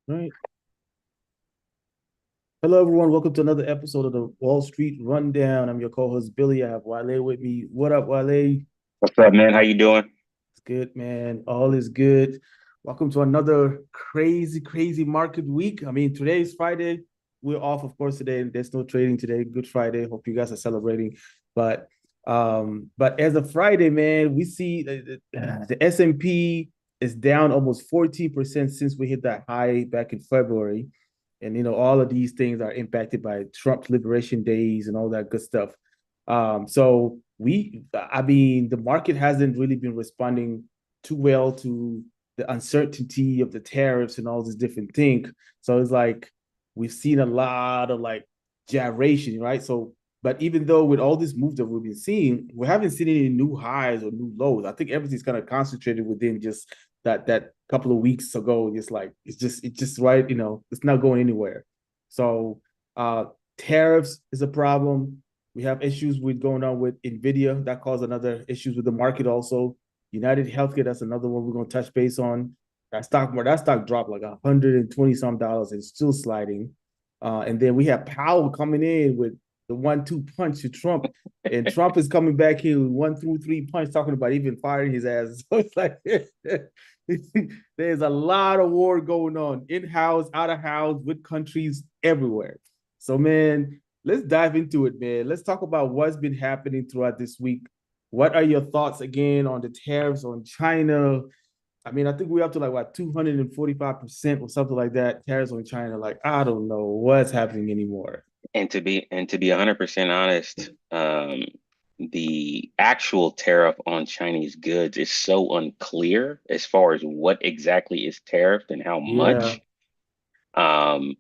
Right. Hello, everyone. Welcome to another episode of the Wall Street Rundown. I'm your co-host Billy. I have Wale with me. What up, Wale? What's up, man? How you doing? It's good, man. All is good. Welcome to another crazy market week. I mean, today is Friday. We're off, of course, today. There's no trading today. Good Friday. Hope you guys are celebrating. But but as of Friday, man, we see the S&P is down almost 14% since we hit that high back in February. And all of these things are impacted by Trump's liberation days and all that good stuff. So I mean, the market hasn't really been responding too well to the uncertainty of the tariffs and all these different things. So it's like we've seen a lot of like gyration, right? So, but even though with all this move that we've been seeing, we haven't seen any new highs or new lows. I think everything's kind of concentrated within just that couple of weeks ago. It's like it's just right, it's not going anywhere. So tariffs is a problem. We have issues with going on with Nvidia that caused another issues with the market also. United Healthcare, that's another one we're gonna touch base on. That stock dropped like 120 some dollars and still sliding. And then we have Powell coming in with the 1-2 punch to Trump, and Trump is coming back here with 1 through 3 punch, talking about even firing his ass. So it's like there's a lot of war going on in house, out of house, with countries everywhere. So man, let's dive into it, man. Let's talk about what's been happening throughout this week. What are your thoughts again on the tariffs on China? I mean, I think we're up to like what 245% or something like that. Tariffs on China. Like, I don't know what's happening anymore. And to be 100% honest, the actual tariff on Chinese goods is so unclear as far as what exactly is tariffed and how Yeah. much. Um,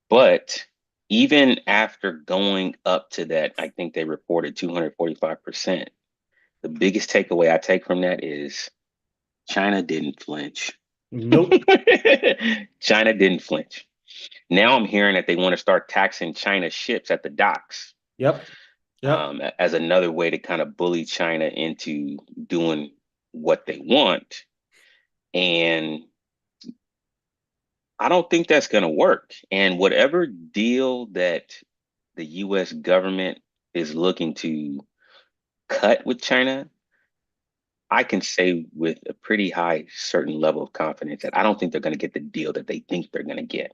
but even after going up to that, I think they reported 245%. The biggest takeaway I take from that is China didn't flinch. Nope. China didn't flinch. Now I'm hearing that they want to start taxing China ships at the docks, Yep. Yep. as another way to kind of bully China into doing what they want. And I don't think that's going to work. And whatever deal that the US government is looking to cut with China, I can say with a pretty high certain level of confidence that I don't think they're going to get the deal that they think they're going to get.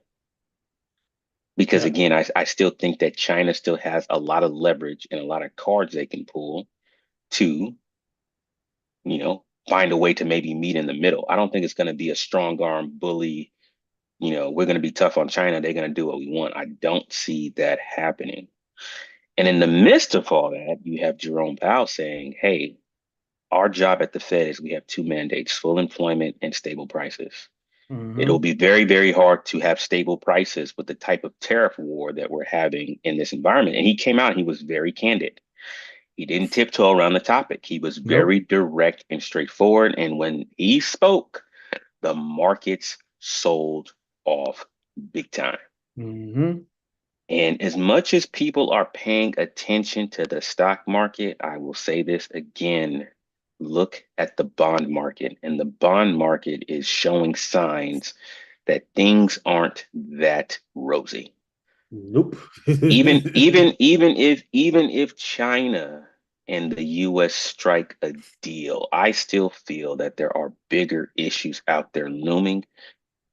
Because Yep. again, I still think that China still has a lot of leverage and a lot of cards they can pull to, find a way to maybe meet in the middle. I don't think it's going to be a strong arm bully. We're going to be tough on China. They're going to do what we want. I don't see that happening. And in the midst of all that, you have Jerome Powell saying, hey, our job at the Fed is we have two mandates, full employment and stable prices. It'll Mm-hmm. be very, very hard to have stable prices with the type of tariff war that we're having in this environment. And he came out, he was very candid. He didn't tiptoe around the topic. He was very Nope. direct and straightforward. And when he spoke, the markets sold off big time. Mm-hmm. And as much as people are paying attention to the stock market, I will say this again, look at the bond market. And the bond market is showing signs that things aren't that rosy. Nope. Even if China and the US strike a deal, I still feel that there are bigger issues out there looming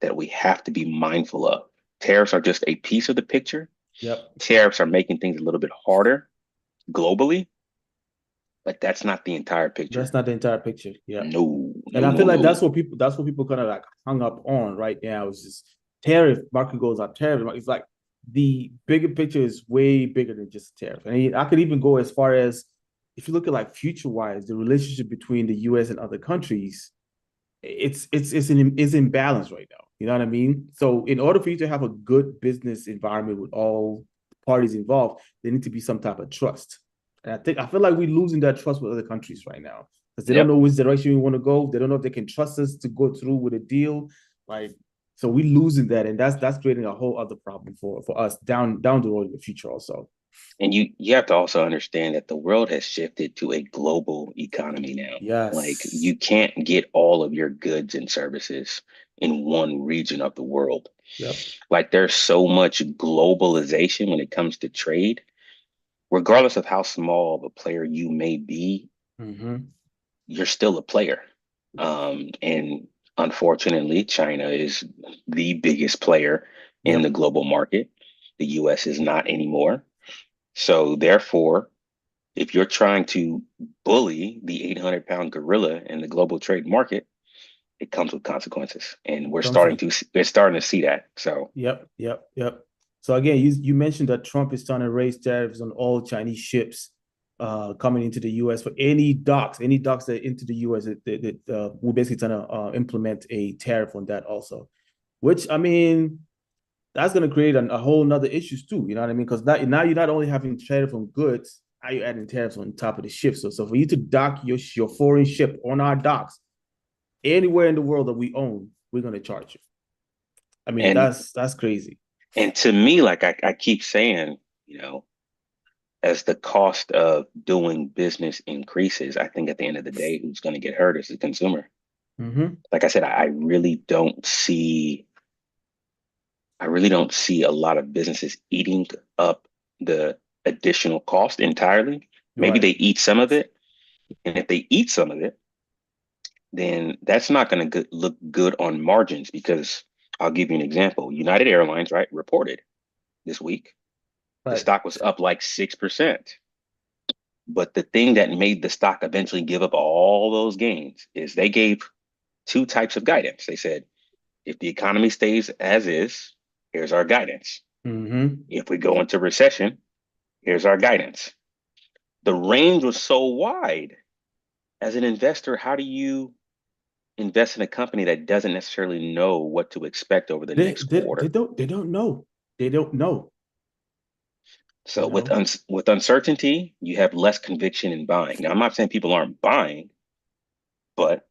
that we have to be mindful of. Tariffs are just a piece of the picture. Yep. Tariffs are making things a little bit harder globally, but that's not the entire That's picture. not the entire picture. Yep. No, And no, I feel no, like no. that's what people kind of like hung up on right now. It's just tariff market goes on tariff. It's like the bigger picture is way bigger than just tariff. And I could even go as far as if you look at like future wise, the relationship between the US and other countries, it's in balance right now. You know what I mean? So in order for you to have a good business environment with all parties involved, there need to be some type of trust. And I feel like we're losing that trust with other countries right now because they don't Yep. know which direction we want to go. They don't know if they can trust us to go through with a deal. Like, so we're losing that, and that's creating a whole other problem for us down the road in the future also. And you have to also understand that the world has shifted to a global economy now. Like Yes. you can't get all of your goods and services in one region of the world. Yep. Like there's so much globalization when it comes to trade, regardless of how small of a player you may be, Mm-hmm. you're still a player. And unfortunately, China is the biggest player in the Yep. global market. The US is not anymore. So therefore, if you're trying to bully the 800-pound gorilla in the global trade market, it comes with consequences. And Comes with we're starting to see that. So Yep, yep, yep. So again, you mentioned that Trump is trying to raise tariffs on all Chinese ships coming into the U.S. for any docks that into the U.S. that we're basically trying to implement a tariff on that also, which I mean that's going to create a whole nother issues too. You know what I mean? Because now you're not only having tariff on goods, now you're adding tariffs on top of the ship. So for you to dock your foreign ship on our docks anywhere in the world that we own, we're going to charge you. I mean and that's crazy. and to me, like I keep saying, you know, as the cost of doing business increases, I think at the end of the day, who's going to get hurt is the consumer. Mm-hmm. Like I said, I really don't see a lot of businesses eating up the additional cost entirely. Maybe Right. they eat some of it, and if they eat some of it, then that's not going to look good on margins because I'll give you an example. United Airlines, right, reported this week the Right. stock was up like 6%. But the thing that made the stock eventually give up all those gains is they gave two types of guidance. They said, if the economy stays as is, here's our guidance. Mm-hmm. If we go into recession, here's our guidance. The range was so wide. As an investor, how do you invest in a company that doesn't necessarily know what to expect over the They, next they they quarter? don't they don't know. They don't know, So you with know. with uncertainty, you have less conviction in buying. Now, I'm not saying people aren't buying, but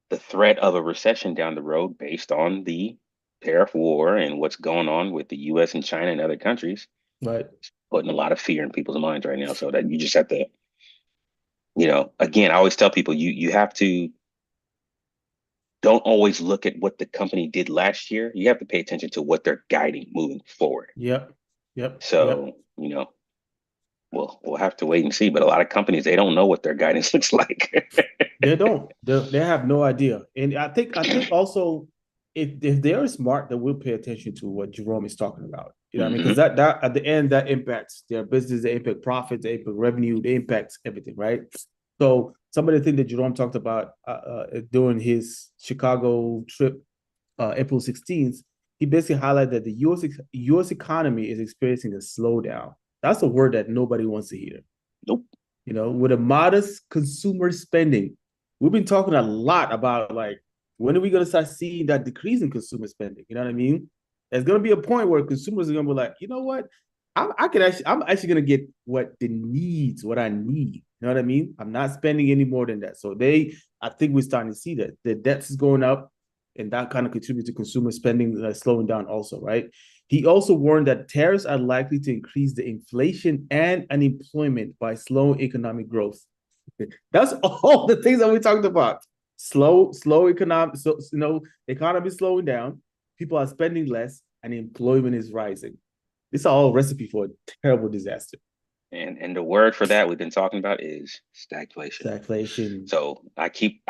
the threat of a recession down the road based on the tariff war and what's going on with the US and China and other countries, Right. putting a lot of fear in people's minds right now. So that you just have to, again, I always tell people you have to don't always look at what the company did last year. You have to pay attention to what they're guiding moving forward. Yep. Yep. Yep. So, we'll have to wait and see. But a lot of companies, they don't know what their guidance looks like. They don't. They have no idea. And I think also if they're smart, they will pay attention to what Jerome is talking about. You know what I mean? Because Hmm. that at the end that impacts their business, they impact profits, they impact revenue, they impact everything, right? So some of the things that Jerome talked about during his Chicago trip, April 16th, he basically highlighted that the US economy is experiencing a slowdown. That's a word that nobody wants to hear. Nope. You know, with a modest consumer spending. We've been talking a lot about like when are we going to start seeing that decrease in consumer spending? You know what I mean? There's going to be a point where consumers are going to be like, you know what? I'm actually going to get what I need. You know what I mean? I'm not spending any more than that. So I think we're starting to see that the debts is going up, and that kind of contributes to consumer spending slowing down also, right? He also warned that tariffs are likely to increase the inflation and unemployment by slowing economic growth. That's all the things that we talked about. Slow economic, so economy slowing down, people are spending less, and employment is rising. This is all a recipe for a terrible disaster. And the word for that we've been talking about is stagflation. Stagflation. So I keep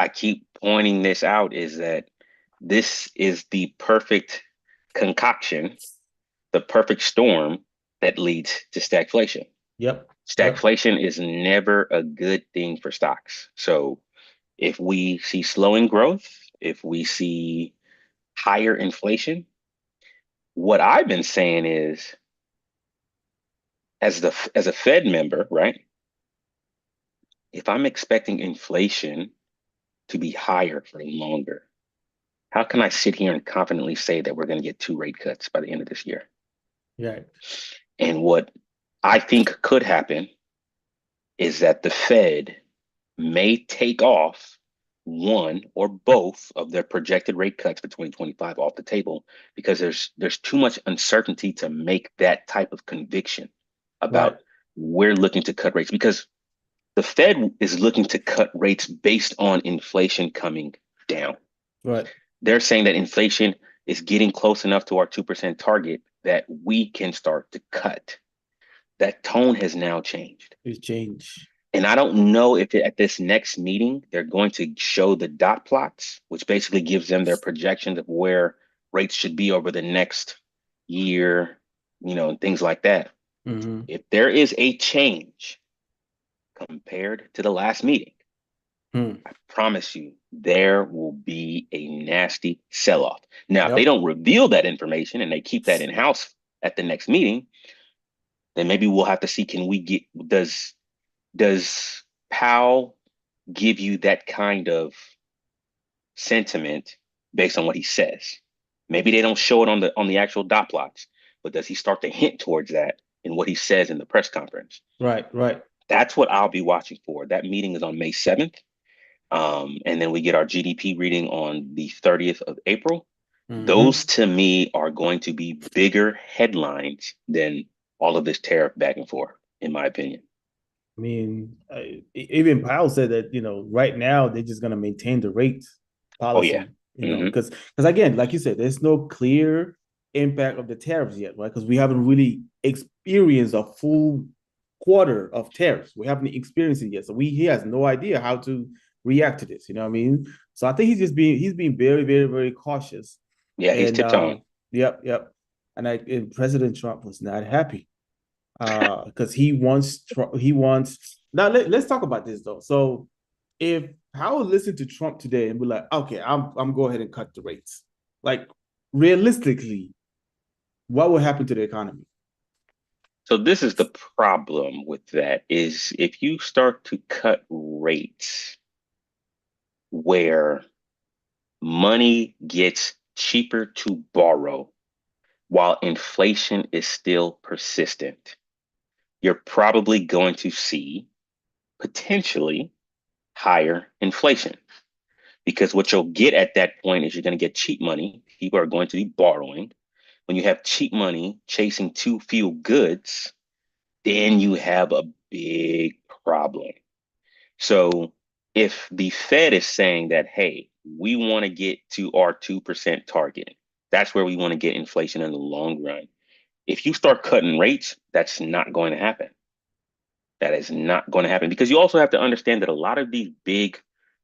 pointing this out is that this is the perfect concoction, the perfect storm that leads to stagflation. Yep. Yep. Stagflation is never a good thing for stocks. So if we see slowing growth, if we see higher inflation, what I've been saying is as a Fed member, right? If I'm expecting inflation to be higher for longer, how can I sit here and confidently say that we're going to get two rate cuts by the end of this year? Right. And what I think could happen is that the Fed may take off one or both of their projected rate cuts for 2025 off the table because there's too much uncertainty to make that type of conviction Right. about we're looking to cut rates because the Fed is looking to cut rates based on inflation coming down. Right. they're saying that inflation is getting close enough to our 2% target that we can start to cut. That tone has now changed. It's change. And I don't know if at this next meeting they're going to show the dot plots, which basically gives them their projections of where rates should be over the next year, and things like that. Mm-hmm. If there is a change compared to the last meeting, Hmm. I promise you there will be a nasty sell-off. Now, if they Yep. don't reveal that information and they keep that in-house at the next meeting, then maybe we'll have to see, can we get does Powell give you that kind of sentiment based on what he says? Maybe they don't show it on the actual dot plots, but does he start to hint towards that in what he says in the press conference? Right, right. That's what I'll be watching for. That meeting is on May 7th. And then we get our GDP reading on the 30th of April. Mm-hmm. Those to me are going to be bigger headlines than all of this tariff back and forth, in my opinion. I mean, even Powell said that, right now they're just going to maintain the rate Oh yeah. policy, Hmm. because again, like you said, there's no clear impact of the tariffs yet, right? Because we haven't really experienced a full quarter of tariffs. We haven't experienced it yet, so he has no idea how to react to this. You know what I mean? So I think he's being very, very, very cautious. Yeah, he's And tiptoeing. yep, yep. And President Trump was not happy because he wants now. Let's talk about this though. So if Powell listened to Trump today and be like, okay, I'm go ahead and cut the rates, like realistically, what will happen to the economy? So this is the problem with that is if you start to cut rates where money gets cheaper to borrow while inflation is still persistent, you're probably going to see potentially higher inflation. Because what you'll get at that point is you're going to get cheap money. People are going to be borrowing. When you have cheap money chasing too few goods, then you have a big problem. So if the Fed is saying that, hey, we want to get to our 2% target, that's where we want to get inflation in the long run. If you start cutting rates, that's not going to happen. That is not going to happen because you also have to understand that a lot of these big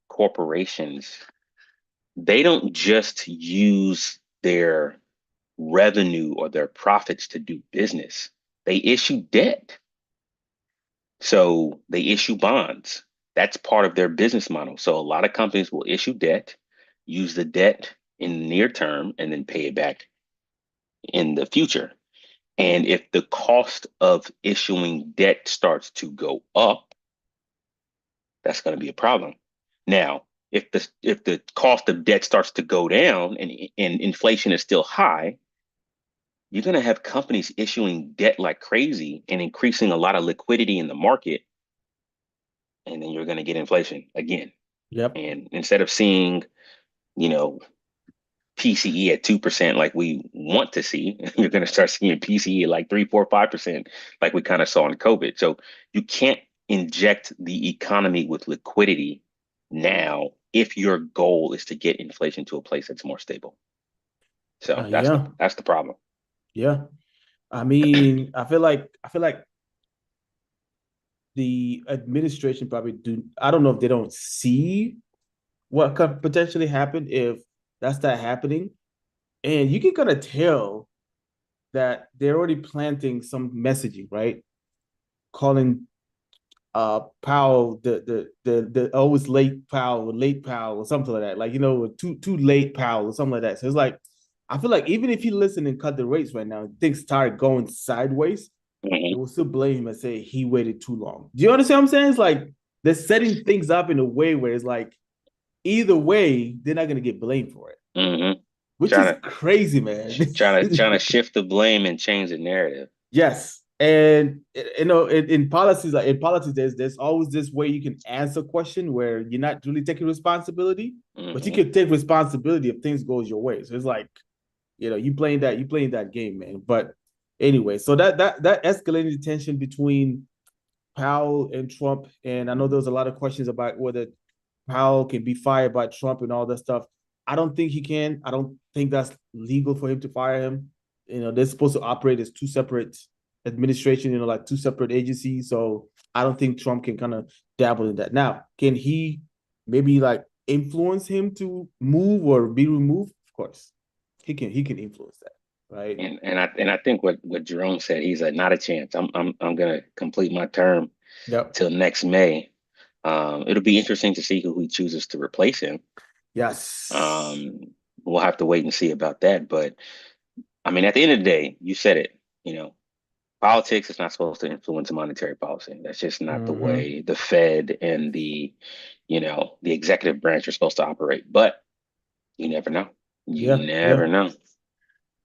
corporations, they don't just use their revenue or their profits to do business. They issue debt. So they issue bonds. That's part of their business model. So a lot of companies will issue debt, use the debt in the near term, and then pay it back in the future. And if the cost of issuing debt starts to go up, that's going to be a problem. Now, if the cost of debt starts to go down and inflation is still high, you're going to have companies issuing debt like crazy and increasing a lot of liquidity in the market, and then you're going to get inflation again. Yep. And instead of seeing, you know, PCE at 2% like we want to see, you're going to start seeing PCE at like 3, 4, 5%, like we kind of saw in COVID. So you can't inject the economy with liquidity now if your goal is to get inflation to a place that's more stable. So that's the Yeah, that's the problem. yeah. I mean, I feel like the administration probably do. I don't know if they don't see what could potentially happen if that's not happening, and you can kind of tell that they're already planting some messaging, right? Calling Powell the always late Powell or something like that. Like, too late Powell or something like that. So it's like I feel like even if he listen and cut the rates right now, things start going sideways, they Mhm. will still blame him and say he waited too long. Do you understand what I'm saying? It's like they're setting things up in a way where it's like either way, they're not gonna get blamed for it, Hmm. which is Trying to crazy, man. trying to shift the blame and change the narrative. Yes. And in policies, like in politics, there's always this way you can answer a question where you're not really taking responsibility, but you Hmm. can take responsibility if things goes your way. So it's like, you playing that game, man. But anyway, so that escalated the tension between Powell and Trump. And I know there was a lot of questions about whether Powell can be fired by Trump and all that stuff. I don't think he can. I don't think that's legal for him to fire him. They're supposed to operate as two separate administration, like two separate agencies. So I don't think Trump can kind of dabble in that. Now, can he maybe like influence him to move or be removed? Of course, he can influence that, right? And I think what Jerome said, he's like, not a chance. I'm gonna complete my term Yep. till next May. It'll be interesting to see who he chooses to replace him. Yes. Um, we'll have to wait and see about that. But I mean, at the end of the day, you said it, you know, politics is not supposed to influence monetary policy. That's just not the Mm-hmm. way the Fed and the executive branch are supposed to operate. But you never know. You Yeah. Yeah. never know.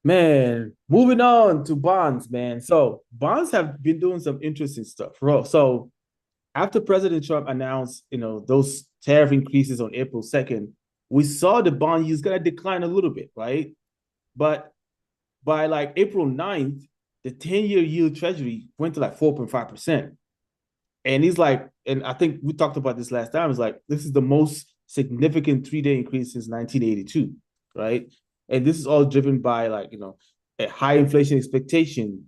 Man, moving on to bonds, man. So bonds have been doing some interesting stuff. So after President Trump announced, those tariff increases on April 2nd, we saw the bond yields gonna decline a little bit, right? But by like April 9th, the 10-year yield treasury went to like 4.5%. And he's like, and I think we talked about this last time, it's like this is the most significant 3-day increase since 1982, right? And this is all driven by like, a high inflation expectation,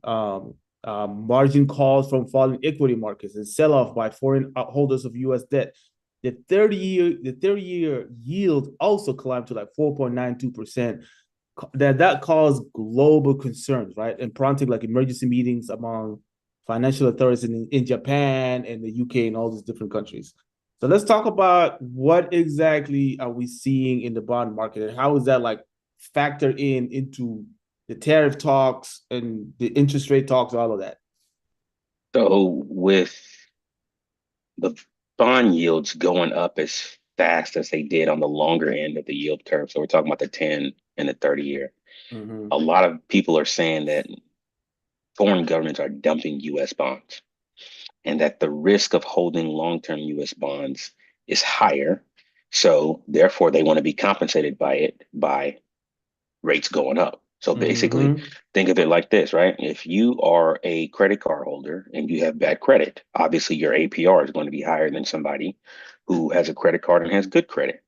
margin calls from falling equity markets and sell-off by foreign holders of US debt. The 30-year yield also climbed to like 4.92%. That caused global concerns, right? And prompting like emergency meetings among financial authorities in Japan and the UK and all these different countries. So let's talk about what exactly are we seeing in the bond market and how is that like factored into the tariff talks and the interest rate talks, all of that. So with the bond yields going up as fast as they did on the longer end of the yield curve, so we're talking about the 10 and the 30 year, Mm-hmm. a lot of people are saying that foreign governments are dumping US bonds and that the risk of holding long-term US bonds is higher. So therefore they want to be compensated by it by rates going up. So basically, Mm-hmm. think of it like this, right? If you are a credit card holder and you have bad credit, obviously your APR is going to be higher than somebody who has a credit card and has good credit.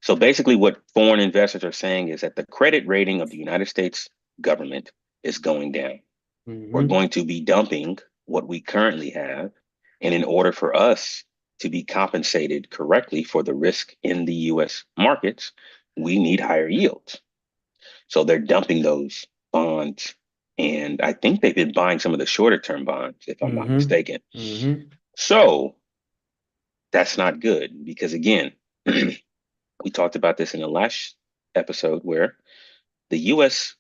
So basically, what foreign investors are saying is that the credit rating of the United States government is going down. We're Mm-hmm. going to be dumping what we currently have. And in order for us to be compensated correctly for the risk in the US markets, we need higher yields. So they're dumping those bonds. And I think they've been buying some of the shorter term bonds, if I'm not Mm-hmm. mistaken. Mm-hmm. So that's not good because, again, we talked about this in the last episode where the US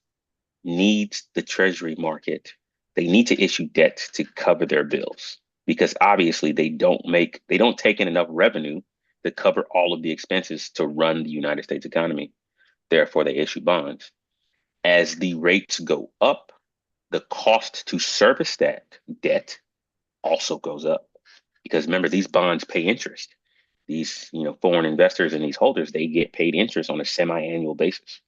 needs the treasury market. They need to issue debt to cover their bills because obviously they don't take in enough revenue to cover all of the expenses to run the United States economy. Therefore, they issue bonds. As the rates go up, the cost to service that debt also goes up because remember these bonds pay interest. These foreign investors and these holders they get paid interest on a semi-annual basis.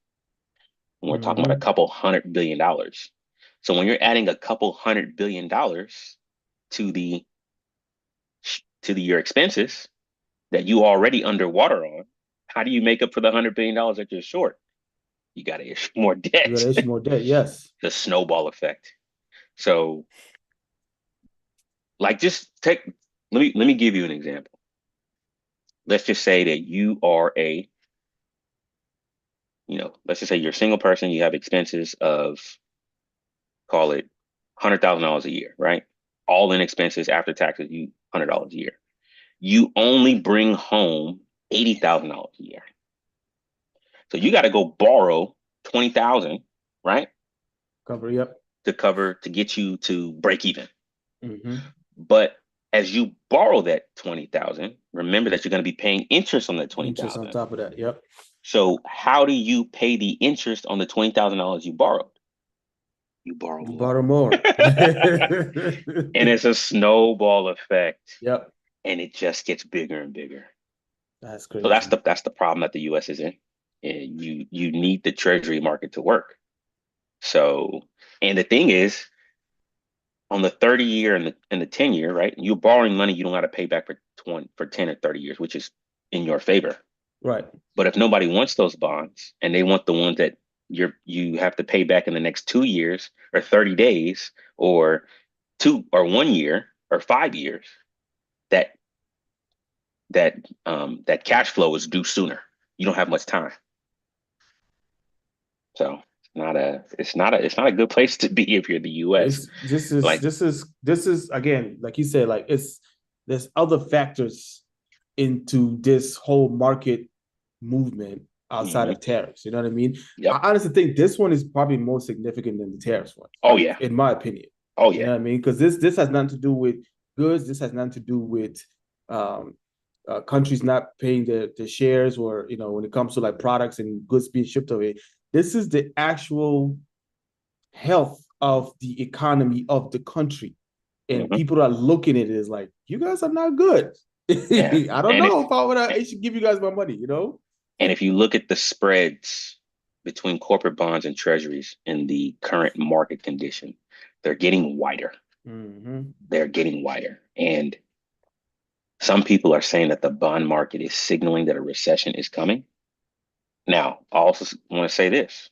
And we're talking about a Mm-hmm. couple $100 billion. So when you're adding a couple $100 billion to the your expenses that you already underwater on, how do you make up for the $100 billion that you're short? You got to issue more You got debt. to issue more debt. Yes. The snowball effect. So like just take let me give you an example. Let's just say that you are let's just say you're a single person, you have expenses of call it $100,000 a year, right? All in expenses after taxes, you $100 a year. You only bring home $80,000 a year. So you got to go borrow 20,000, right? Cover. Yep. To get you to break even. Mm-hmm. But as you borrow that 20,000, remember that you're going to be paying interest on that Interest on 20,000. top of that. Yep. So how do you pay the interest on the $20,000 you borrowed? You borrow You more. borrow more. And it's a snowball effect Yep. and it just gets bigger and bigger. That's So that's crazy. the problem that the US is in. And you need the treasury market to work. So and the thing is on the 30 year and the 10 year, right? You're borrowing money you don't got to pay back for 10 or 30 years, which is in your favor. Right. But if nobody wants those bonds and they want the ones that you have to pay back in the next 2 years or 30 days or 1 year or 5 years, that that cash flow is due sooner. You don't have much time. So it's not a good place to be if you're the US. It's Like, this is again, like you said, like it's there's other factors into this whole market movement outside mhm, of tariffs. You know what I mean? I yep. honestly think this one is probably more significant than the tariffs one, Oh yeah. in my opinion. Oh You yeah. know what I mean? Because this has nothing to do with goods. This has nothing to do with um, countries not paying the shares, or when it comes to like products and goods being shipped away. This is the actual health of the economy of the country, and Hmm. people are looking at it as like, you guys are not good. Yeah. I don't And know if I should give you guys my money. if you look at the spreads between corporate bonds and treasuries in the current market condition, they're getting wider. Mm-hmm. They're getting wider. And some people are saying that the bond market is signaling that a recession is coming. Now, I also want to say this.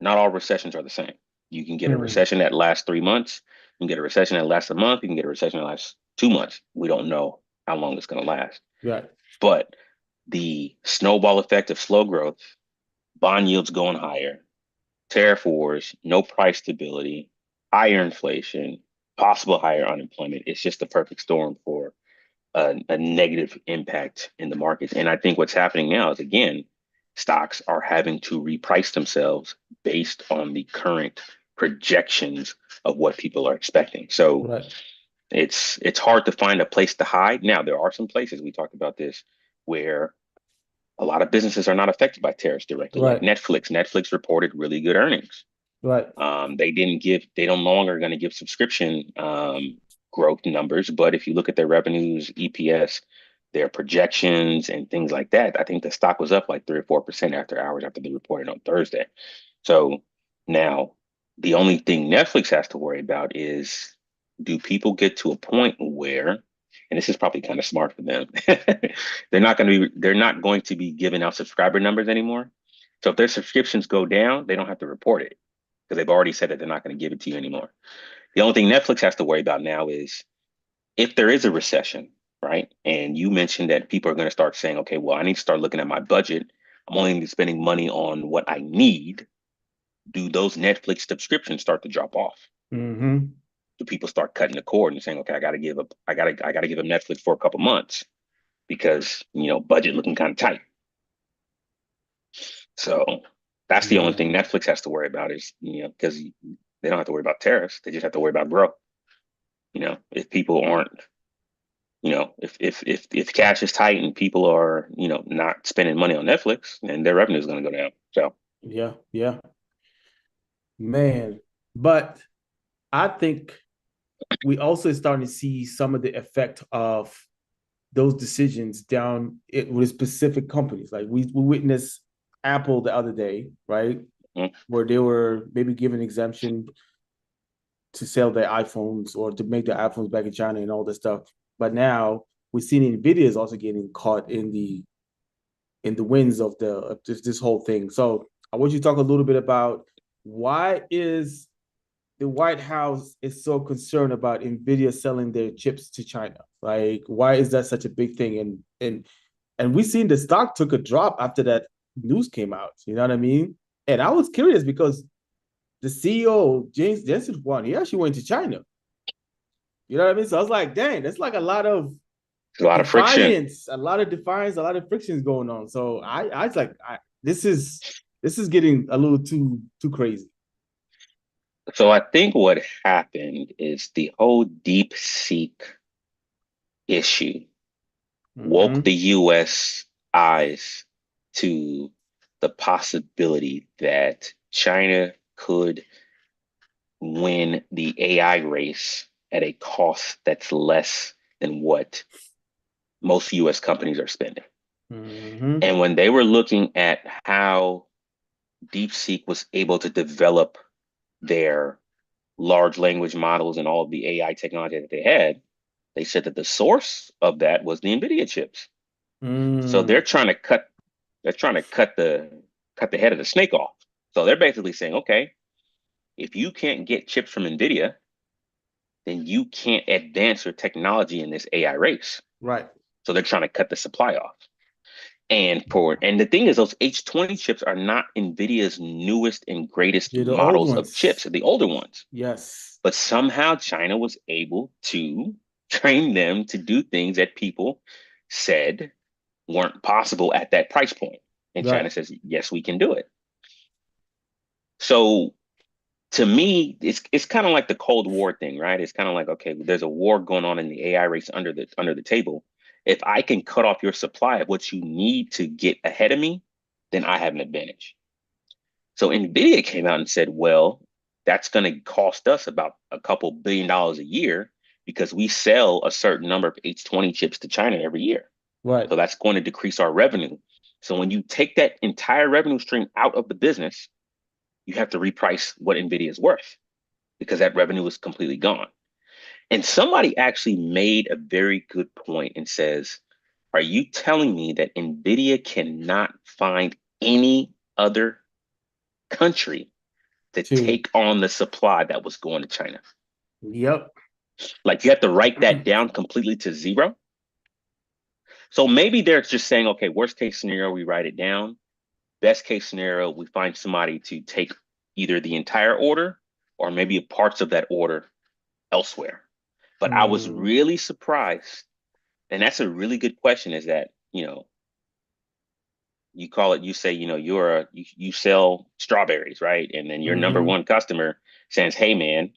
Not all recessions are the same. You can get a Mm. recession that lasts 3 months. You can get a recession that lasts a month. You can get a recession that lasts 2 months. We don't know how long it's going to last. Right. But the snowball effect of slow growth, bond yields going higher, tariff wars, no price stability, higher inflation, possible higher unemployment. It's just the perfect storm for a negative impact in the markets. And I think what's happening now is, again, stocks are having to reprice themselves based on the current projections of what people are expecting. So Right. it's hard to find a place to hide. Now, there are some places, we talked about this, where a lot of businesses are not affected by tariffs directly, like Right. Netflix. Netflix reported really good earnings. Right. They don't no longer going to give subscription growth numbers, but if you look at their revenues, EPS, their projections, and things like that, I think the stock was up like 3 or 4% after hours after they reported on Thursday. So now the only thing Netflix has to worry about is, do people get to a point where, and this is probably kind of smart for them, they're not going to be giving out subscriber numbers anymore. So if their subscriptions go down, they don't have to report it because they've already said that they're not going to give it to you anymore. The only thing Netflix has to worry about now is if there is a recession, right? And you mentioned that people are going to start saying, okay, well, I need to start looking at my budget. I'm only spending money on what I need. Do those Netflix subscriptions start to drop off? Mm-hmm. Do people start cutting the cord and saying, okay, I gotta give up Netflix for a couple months because budget looking kind of tight. So that's the only thing Man. Netflix has to worry about is because they don't have to worry about tariffs. They just have to worry about growth. If people aren't, if cash is tight and people are, not spending money on Netflix, then their revenue is going to go down. So, Yeah. Yeah. Man. But I think we also starting to see some of the effect of those decisions down with specific companies. Like we witnessed Apple the other day, right? mm, Where they were maybe given exemption to sell their iPhones or to make their iPhones back in China and all this stuff. But now we're seeing Nvidia is also getting caught in the winds of this whole thing. So I want you to talk a little bit about why is the White House is so concerned about Nvidia selling their chips to China. Like, why is that such a big thing? And we seen the stock took a drop after that news came out. You know what I mean? And I was curious because the CEO James Jensen one, he actually went to China. You know what I mean? So I was like, dang, that's like a lot of there's a lot of friction. defiance, a lot of frictions going on. So I was like, this is getting a little too crazy. So I think what happened is the whole deep seek issue woke Mm-hmm. the US eyes to the possibility that China could win the AI race at a cost that's less than what most US companies are spending. Mm-hmm. And when they were looking at how DeepSeek was able to develop their large language models and all of the AI technology that they had, they said that the source of that was the NVIDIA chips. So they're Mm. trying to cut. They're trying to cut the head of the snake off. So they're basically saying, okay, if you can't get chips from NVIDIA, then you can't advance your technology in this AI race. Right. So they're trying to cut the supply off. And the thing is, those H20 chips are not NVIDIA's newest and greatest They're the old models of chips, ones. the older ones. Yes. But somehow China was able to train them to do things that people said weren't possible at that price point. And Right. China says, yes, we can do it. So to me, it's kind of like the Cold War thing, right? It's kind of like, okay, there's a war going on in the AI race under the table. If I can cut off your supply of what you need to get ahead of me, then I have an advantage. So Nvidia came out and said, well, that's going to cost us about a couple $1 billion a year because we sell a certain number of H20 chips to China every year. Right. So that's going to decrease our revenue. So when you take that entire revenue stream out of the business, you have to reprice what Nvidia is worth because that revenue is completely gone. And somebody actually made a very good point and says, are you telling me that Nvidia cannot find any other country to Two. take on the supply that was going to China? Yep. Like you have to write that down completely to zero. So maybe they're just saying, okay, worst case scenario, we write it down. Best case scenario, we find somebody to take either the entire order or maybe parts of that order elsewhere. But I was Mm. really surprised. And that's a really good question is that, you call it, you say, you sell strawberries, right? And then your number Mm-hmm. one customer says, hey, man,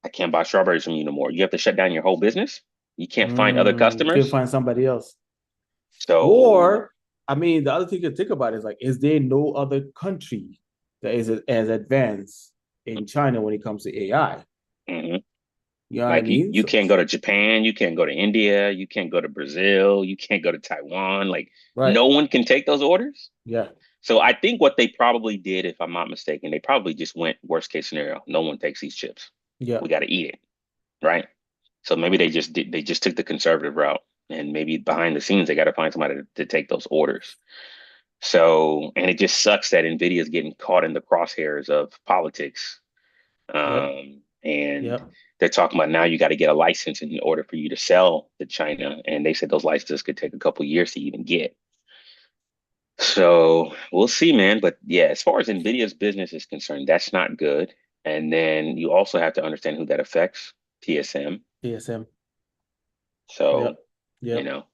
I can't buy strawberries from you no more. You have to shut down your whole business. You can't find other Could customers. find somebody else. So, Or, I mean, the other thing to think about is like, is there no other country that is as advanced in China when it comes to AI? mhm. You know what I Like mean? you So, can't go to Japan, you can't go to India, you can't go to Brazil, you can't go to Taiwan. Like right. no one can take those orders. Yeah. So I think what they probably did, if I'm not mistaken, they probably just went worst case scenario. No one takes these chips. Yeah. We got to eat it, right? So maybe they just took the conservative route, and maybe behind the scenes they got to find somebody to take those orders. So and it just sucks that Nvidia is getting caught in the crosshairs of politics, Yep. and Yep. they're talking about now you got to get a license in order for you to sell to China, and they said those licenses could take a couple of years to even get. So we'll see, man. But yeah, as far as Nvidia's business is concerned, that's not good. And then you also have to understand who that affects, TSM. TSM. So, Yep. you Yep. know,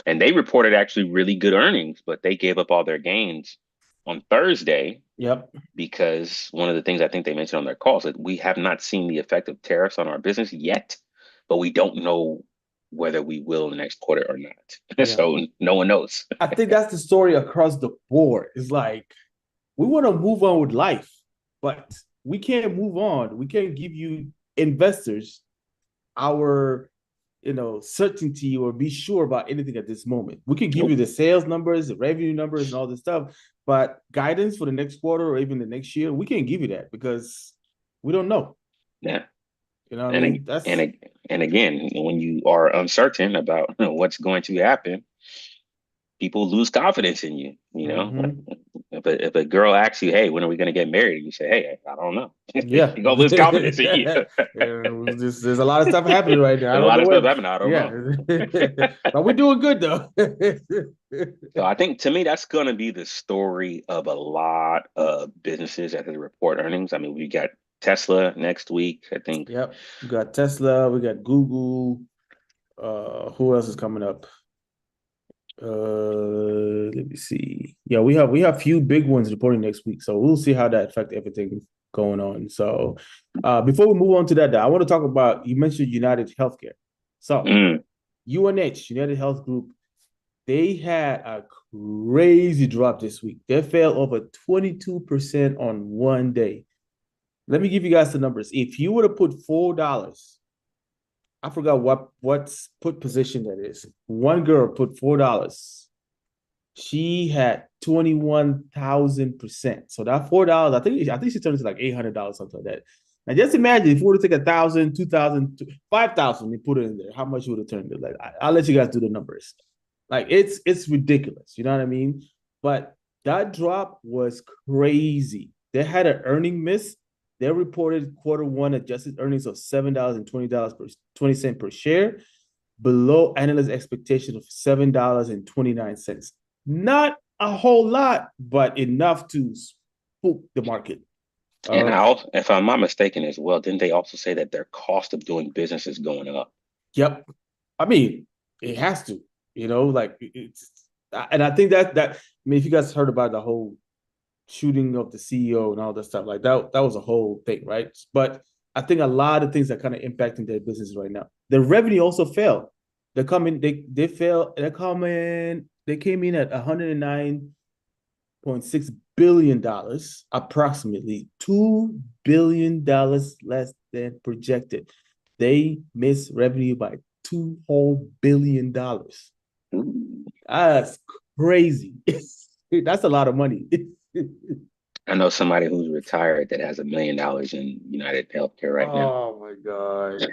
and they reported actually really good earnings, but they gave up all their gains on Thursday Yep. because one of the things I think they mentioned on their call is that we have not seen the effect of tariffs on our business yet, but we don't know whether we will in the next quarter or not. Yeah. So no one knows. I think that's the story across the board. It's like we want to move on with life, but we can't move on. We can't give you investors our certainty or be sure about anything at this moment. We can give you Nope. the sales numbers, the revenue numbers, and all this stuff, but guidance for the next quarter or even the next year, we can't give you that because we don't know. Yeah. You know what I And mean? That's and again, when you are uncertain about what's going to happen, people lose confidence in you. mm-hmm. If a girl asks you, "Hey, when are we going to get married?" You say, "Hey, I don't know." Yeah. You're gonna lose confidence in you. There's a lot of stuff happening right now. I There's a don't lot know of stuff what. happening. I don't Yeah, know. but we're doing good though. So I think to me that's going to be the story of a lot of businesses as they report earnings. I mean, we got Tesla next week. I think. Yep. We got Tesla. We got Google. Who else is coming up? Let me see. Yeah, we have few big ones reporting next week, so we'll see how that affect everything going on. So, before we move on to that, though, I want to talk about you mentioned United Healthcare. So, Mm, UNH United Health Group, they had a crazy drop this week. They fell over 22% on one day. Let me give you guys the numbers. If you would have put $4, I forgot what's put position that is. One girl put $4. She had 21,000%. So that $4, I think she turned it to like $800, something like that. Now just imagine if we would have taken 1,000, 2,000, 5,000 and put it in there, how much would it turn to? Like I'll let you guys do the numbers. Like it's ridiculous. You know what I mean? But that drop was crazy. They had an earning miss. They reported quarter one adjusted earnings of $7.20 per 20 cent per share, below analyst expectation of $7.29. Not a whole lot, but enough to spook the market. And Uh, if I'm not mistaken as well, didn't they also say that their cost of doing business is going up? yep. I mean, it has to, like it's, and I think that I mean, if you guys heard about the whole shooting of the CEO and all that stuff, like that was a whole thing, right? But I think a lot of things are kind of impacting their business right now. The revenue also fell. They come in, they fell, they came in at $109.6 billion, approximately $2 billion less than projected. They missed revenue by two whole $1 billion. Ooh. That's crazy. That's a lot of money. I know somebody who's retired that has $1 million in United Healthcare right now. Oh my God.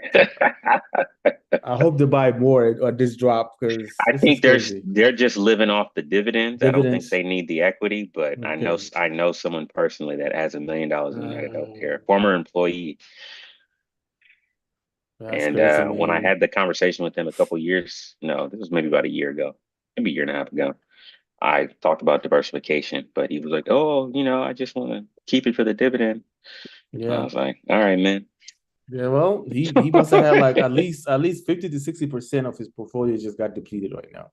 I hope to buy more or this drop because I this is think crazy. they're just living off the dividends. I don't think Dividends. they need the equity, but Okay. I know someone personally that has $1 million in United Uh, Healthcare, former employee. that's And crazy, when I man. had the conversation with him a couple years, no, this was maybe about a year ago, maybe a year and a half ago. I talked about diversification, but he was like, "Oh, I just want to keep it for the dividend." I Yeah. was like, "All right, man." Yeah, well, he must have had like at least 50 to 60% of his portfolio just got depleted right now.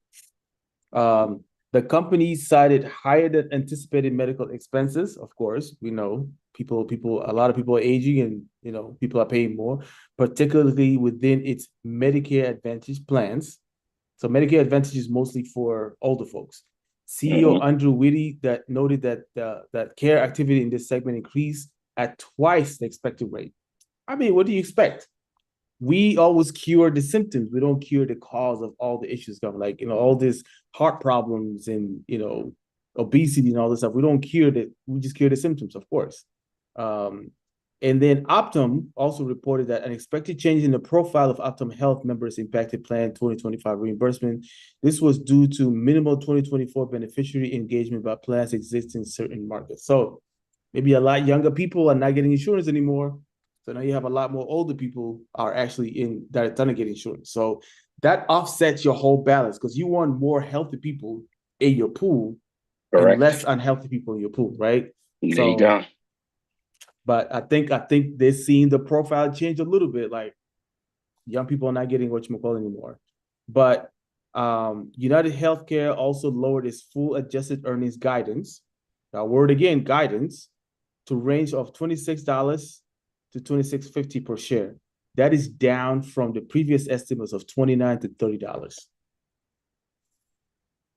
The company cited higher than anticipated medical expenses. Of course, we know a lot of people are aging, and people are paying more, particularly within its Medicare Advantage plans. So Medicare Advantage is mostly for older folks. CEO Hmm. Andrew Whitty that noted that that care activity in this segment increased at twice the expected rate. I mean, what do you expect? We always cure the symptoms. We don't cure the cause of all the issues coming, like all this heart problems and obesity and all this stuff. We don't cure that. We just cure the symptoms, of course. Um, and then Optum also reported that an expected change in the profile of Optum Health members impacted Plan 2025 reimbursement. This was due to minimal 2024 beneficiary engagement by plans existing in certain markets. So maybe a lot younger people are not getting insurance anymore. So now you have a lot more older people are actually in that are trying to get insurance. So that offsets your whole balance because you want more healthy people in your pool and less Correct. unhealthy people in your pool, right? There you So, go. but I think they're seeing the profile change a little bit. Like young people are not getting what you call anymore. But United Healthcare also lowered its full adjusted earnings guidance. Now, word again, guidance to range of $26 to $26.50 per share. That is down from the previous estimates of $29 to $30.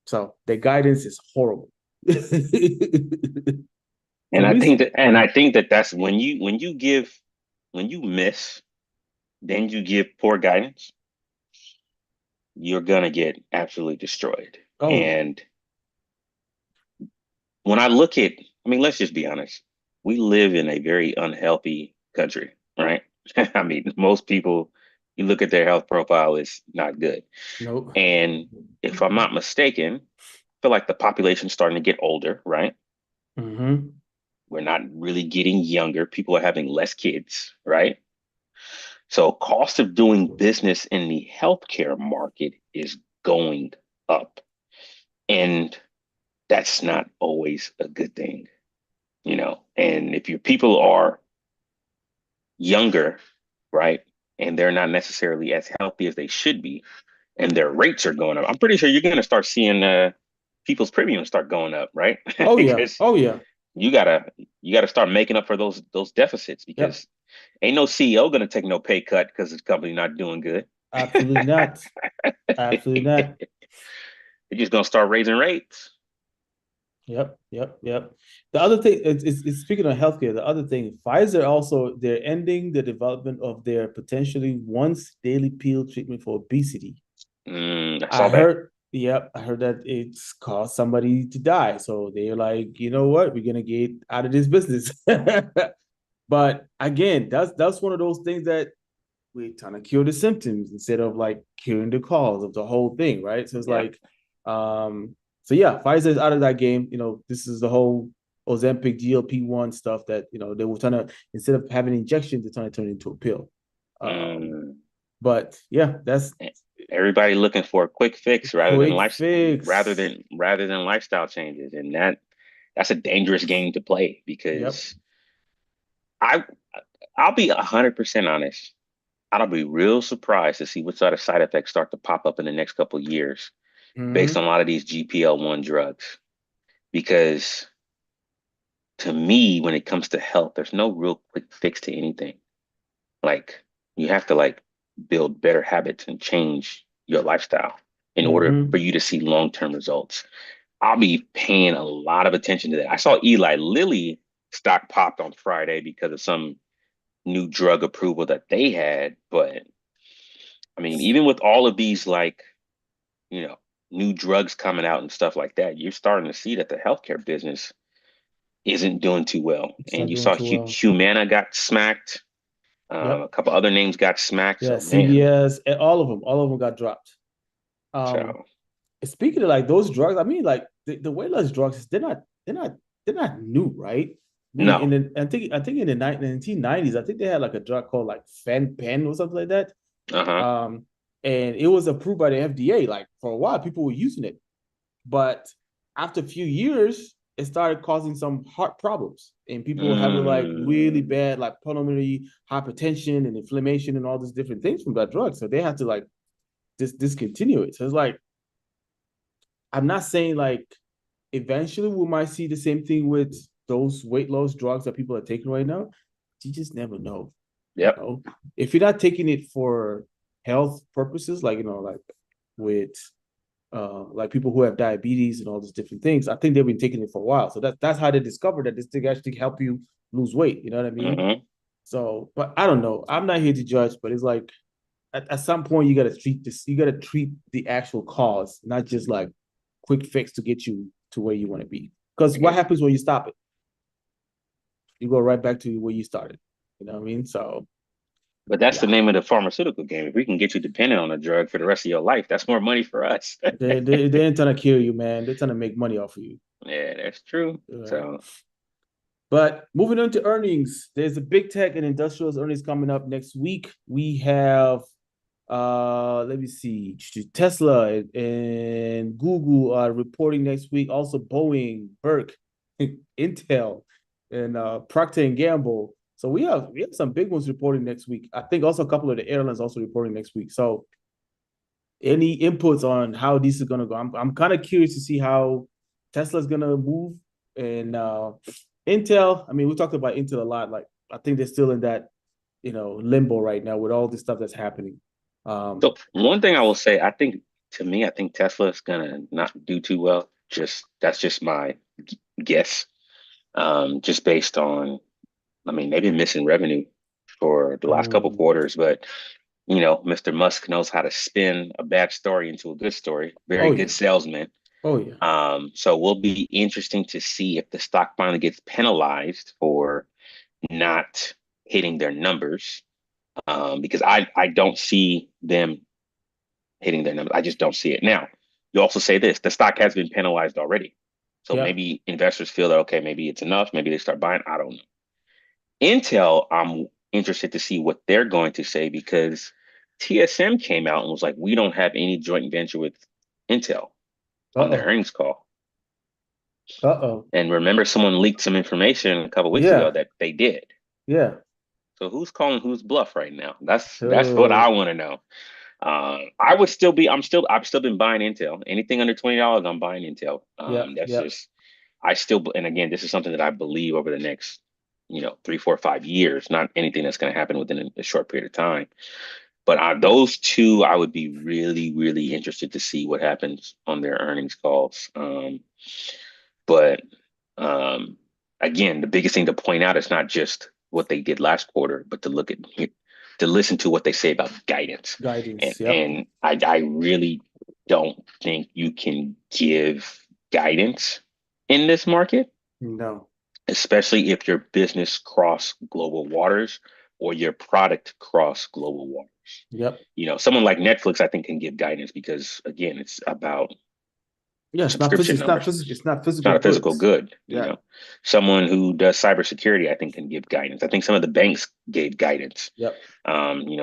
So the guidance is horrible. So I think that that's when you miss, then you give poor guidance, you're gonna get absolutely destroyed. oh yeah, And when I look at, I mean, let's just be honest. We live in a very unhealthy country, right? I mean, most people, you look at their health profile, is not good. nope. And if I'm not mistaken, I feel like the population's starting to get older, right? Mm-hmm. We're not really getting younger. People are having less kids, right? So cost of doing business in the healthcare market is going up. And that's not always a good thing, And if your people are younger, right, and they're not necessarily as healthy as they should be, and their rates are going up, I'm pretty sure you're going to start seeing people's premiums start going up, right? Oh yeah, Because oh yeah. you gotta you gotta start making up for those deficits Yep. because ain't no CEO gonna take no pay cut because the company not doing good. Absolutely not. Absolutely not. They're just gonna start raising rates. Yep, yep, yep. The other thing is speaking of healthcare, the other thing, Pfizer also they're ending the development of their potentially once daily pill treatment for obesity. I I saw that. heard, yep, I heard that it's caused somebody to die. So they're like, you know what, we're gonna get out of this business. But again, that's one of those things that we're trying to cure the symptoms instead of like curing the cause of the whole thing, right? So it's Yeah. like So yeah, Pfizer is out of that game. This is the whole Ozempic GLP-1 stuff that they were trying to, instead of having injections, they're trying to turn it into a pill. Um, Mm. but yeah, that's Everybody looking for a quick fix quick fix. rather than lifestyle changes, and that's a dangerous game to play Yep. because I I'll be 100% honest. I'll be real surprised to see what sort of side effects start to pop up in the next couple of years based on Hmm. a lot of these GPL-1 drugs. Because to me, when it comes to health, there's no real quick fix to anything. Like you have to build better habits and change your lifestyle in order for Hmm. you to see long-term results. I'll be paying a lot of attention to that. I saw Eli Lilly stock popped on Friday because of some new drug approval that they had. But I mean, even with all of these you know, new drugs coming out and stuff like that, you're starting to see that the healthcare business isn't doing too well. It's And not you doing saw too well. Humana got smacked. A Yep. couple other names got smacked. Yeah, So man, CVS, and all of them got dropped. Um, so Speaking of like those drugs, I mean, like the weight loss drugs, they're not new, right? I mean, no. I think in the 1990s, I think they had like a drug called like Fen or something like that. Uh-huh. Um, and it was approved by the FDA. Like for a while, people were using it, but after a few years, it started causing some heart problems, and people were having like really Mm, bad like pulmonary hypertension and inflammation and all these different things from that drug. So they had to like discontinue it. So it's like I'm not saying like eventually we might see the same thing with those weight loss drugs that people are taking right now. You just never know. You yep. know, if you're not taking it for health purposes, like like with like people who have diabetes and all these different things, I think they've been taking it for a while. So that's how they discovered that this thing actually help you lose weight. You know what I mean? Hmm. So, but I don't know. I'm not here to judge, but it's like at some point you got to treat this. You got to treat the actual cause, not just like quick fix to get you to where you want to be. Because what happens when you stop it? You go right back to where you started. You know what I mean? So But that's the yeah, name of the pharmaceutical game. If we can get you dependent on a drug for the rest of your life, that's more money for us. they ain't trying to kill you, man. They're trying to make money off of you. Yeah, that's true. All right. So, But moving on to earnings, there's a big tech and industrials earnings coming up next week. We have let me see, Tesla and Google are reporting next week. Also Boeing, Burke, Intel, and Procter and Gamble. So we have some big ones reporting next week. I think also a couple of the airlines also reporting next week. So any inputs on how this is gonna go? I'm kind of curious to see how Tesla's gonna move, and Intel. I mean, we talked about Intel a lot. Like I think they're still in that limbo right now with all this stuff that's happening. Um, so one thing I will say, I think Tesla is gonna not do too well. Just that's just my guess. Just based on, I mean, they've been missing revenue for the last couple mm, quarters, but Mr. Musk knows how to spin a bad story into a good story. Very oh good yeah, salesman. oh yeah, So will be interesting to see if the stock finally gets penalized for not hitting their numbers. Because I don't see them hitting their numbers. I just don't see it. Now, you also say this, the stock has been penalized already. So yeah. maybe investors feel that, okay, maybe it's enough. Maybe they start buying. I don't know. Intel, I'm interested to see what they're going to say because TSM came out and was like, we don't have any joint venture with Intel Uh on their oh, earnings call. uh-oh. And remember, someone leaked some information a couple weeks ago Yeah, that they did. yeah. So who's calling who's bluff right now? That's what I So want to know. I've still been buying Intel. Anything under $20, I'm buying Intel. yeah, That's yeah. just I still, and again, this is something that I believe over the next, 3, 4, 5 years, not anything that's going to happen within a short period of time. But those two, I would be really, really interested to see what happens on their earnings calls. But um, again, the biggest thing to point out is not just what they did last quarter, but to listen to what they say about guidance. And Guidance. Yep. and I really don't think you can give guidance in this market, No. especially if your business cross global waters or your product cross global waters. Yep. Someone like Netflix, I think, can give guidance because again, it's about Yeah, subscription numbers. it's not It's physical not a physical goods. good, you Yeah. know. Someone who does cybersecurity, I think, can give guidance. I think some of the banks gave guidance, Yep.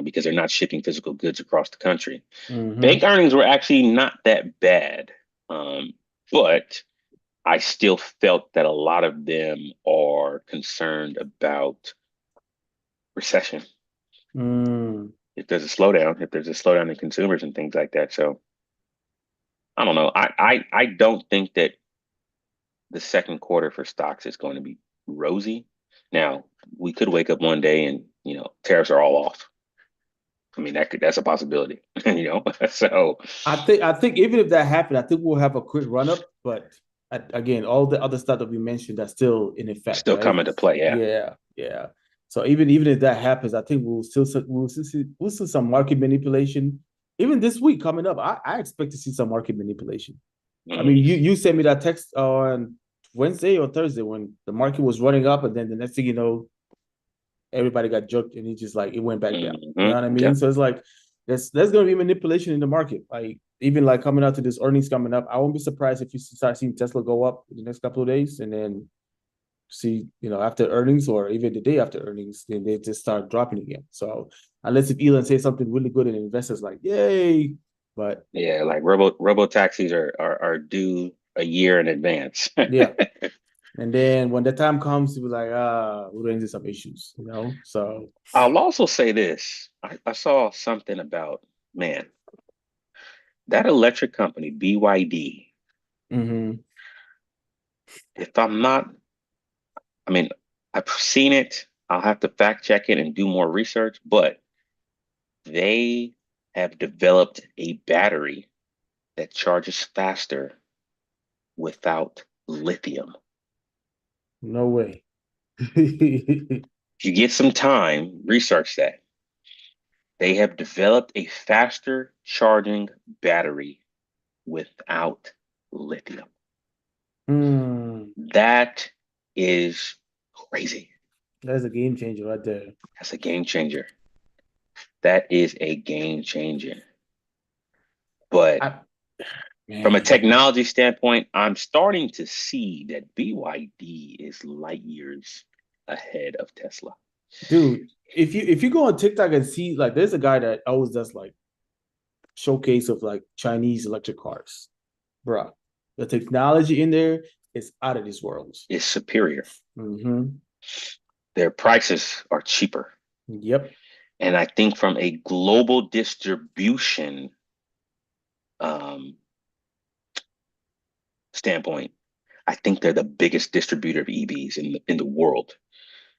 because they're not shipping physical goods across the country. Mm-hmm. Bank earnings were actually not that bad, but I still felt that a lot of them are concerned about recession. Mm. If there's a slowdown in consumers and things like that. So I don't know. I don't think that the second quarter for stocks is going to be rosy. Now, we could wake up one day and, tariffs are all off. I mean, that's a possibility, So I think even if that happened, I think we'll have a quick run up. But again, all the other stuff that we mentioned are still in effect, still right? come into play. Yeah. Yeah, yeah. So even if that happens, I think we'll see some market manipulation. Even this week coming up, I expect to see some market manipulation. I mean, Mm, you sent me that text on Wednesday or Thursday when the market was running up, and then the next thing you know, everybody got jerked, and it went back down. You know what I yeah. mean? So it's like there's going to be manipulation in the market. Like even like coming out to this earnings coming up, I won't be surprised if you start seeing Tesla go up in the next couple of days, and then see after earnings or even the day after earnings, then they just start dropping again. So unless if Elon says something really good and investors like yay, but Yeah, like robo taxis are due a year in advance. yeah. And then when the time comes, you'll be like, we're into some issues. So I'll also say this. I saw something about, man, that electric company, BYD. mhm. If I'm not, I mean, I've seen it. I'll have to fact check it and do more research, but they have developed a battery that charges faster without lithium. No way. If you get some time, research that. They have developed a faster charging battery without lithium. Hmm. That is crazy. That's a game changer right there. That's a game changer. That is a game changer. But I, from a man, technology standpoint, I'm starting to see that BYD is light years ahead of Tesla. dude, if you go on TikTok and see like there's a guy that always does like showcase of like Chinese electric cars. Bruh. The technology in there is out of this world. Is superior. Mm-hmm. Their prices are cheaper. Yep. And I think from a global distribution um, standpoint, I think they're the biggest distributor of EVs in the world.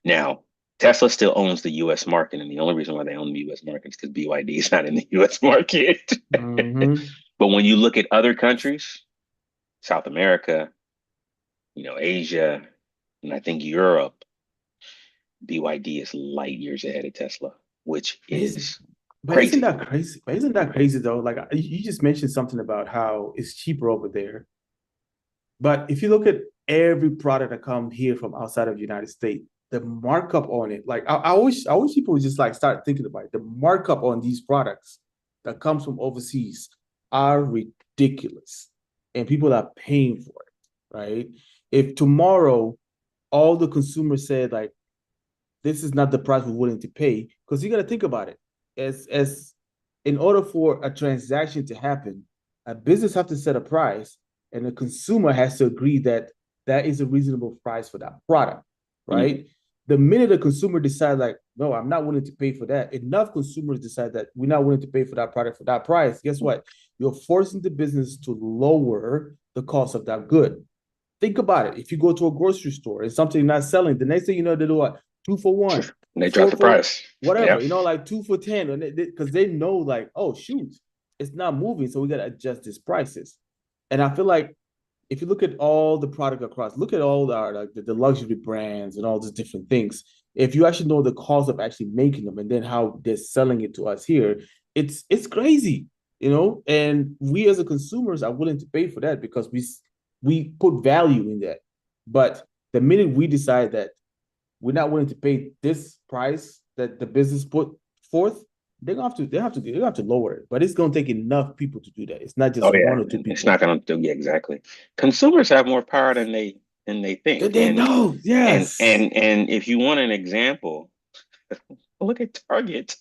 Now, Tesla still owns the U.S. market, and the only reason why they own the U.S. market is because BYD is not in the U.S. market. Mm-hmm. But when you look at other countries, South America, Asia, and I think Europe, BYD is light years ahead of Tesla, which Isn't, is but isn't crazy. that crazy? But isn't that crazy though? Like you just mentioned something about how it's cheaper over there. But if you look at every product that comes here from outside of the United States, the markup on it, like I wish people would just like start thinking about it. The markup on these products that comes from overseas are ridiculous, and people are paying for it, right? If tomorrow all the consumers said like this is not the price we're willing to pay, because you got to think about it, as in order for a transaction to happen, a business have to set a price and the consumer has to agree that that is a reasonable price for that product, Mhm. right? The minute the consumer decides like, no, I'm not willing to pay for that, enough consumers decide that we're not willing to pay for that product for that price, guess what? You're forcing the business to lower the cost of that good. Think about it. If you go to a grocery store and something not selling, the next thing you know, they do what? 2 for 1, And they drop four the for price. whatever, Yep. like 2 for 10, and because they know, like, oh shoot, it's not moving, so we gotta adjust these prices. And I feel like if you look at all the product across, look at all our like the luxury brands and all these different things. If you actually know the cost of actually making them and then how they're selling it to us here, it's crazy. And we as a consumers are willing to pay for that because we put value in that. But the minute we decide that we're not willing to pay this price that the business put forth, they have to lower it, but it's gonna take enough people to do that. It's not Oh just yeah, one or two and it's people. not going to do, yeah, exactly. Consumers have more power than they Then think. they know, yes. And if you want an example, look at Target.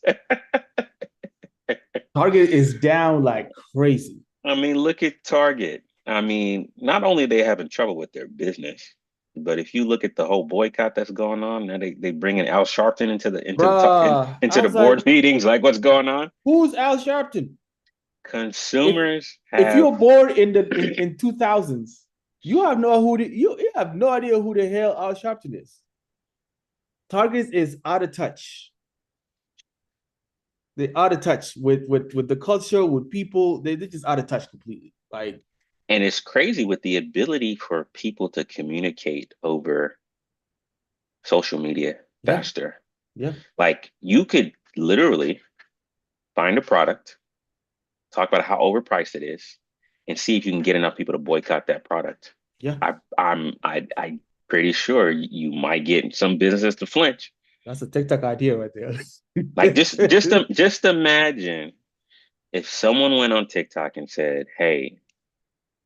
Target is down like crazy. I mean, look at Target. I mean, not only are they having trouble with their business, but if you look at the whole boycott that's going on, now they bringing Al Sharpton Bruh, I into the was like, board meetings, like what's going on? who's Al Sharpton? If Consumers if have, you're born in the in 2000s, you have no idea who the hell Al Sharpton is. Target is out of touch. They're out of touch with the culture, with people. They're just out of touch completely. Like, and it's crazy with the ability for people to communicate over social media yeah, faster. yeah, Like you could literally find a product, talk about how overpriced it is, and see if you can get enough people to boycott that product. yeah. I'm pretty sure you might get some businesses to flinch. That's a TikTok idea right Like there. just imagine if someone went on TikTok and said, "Hey,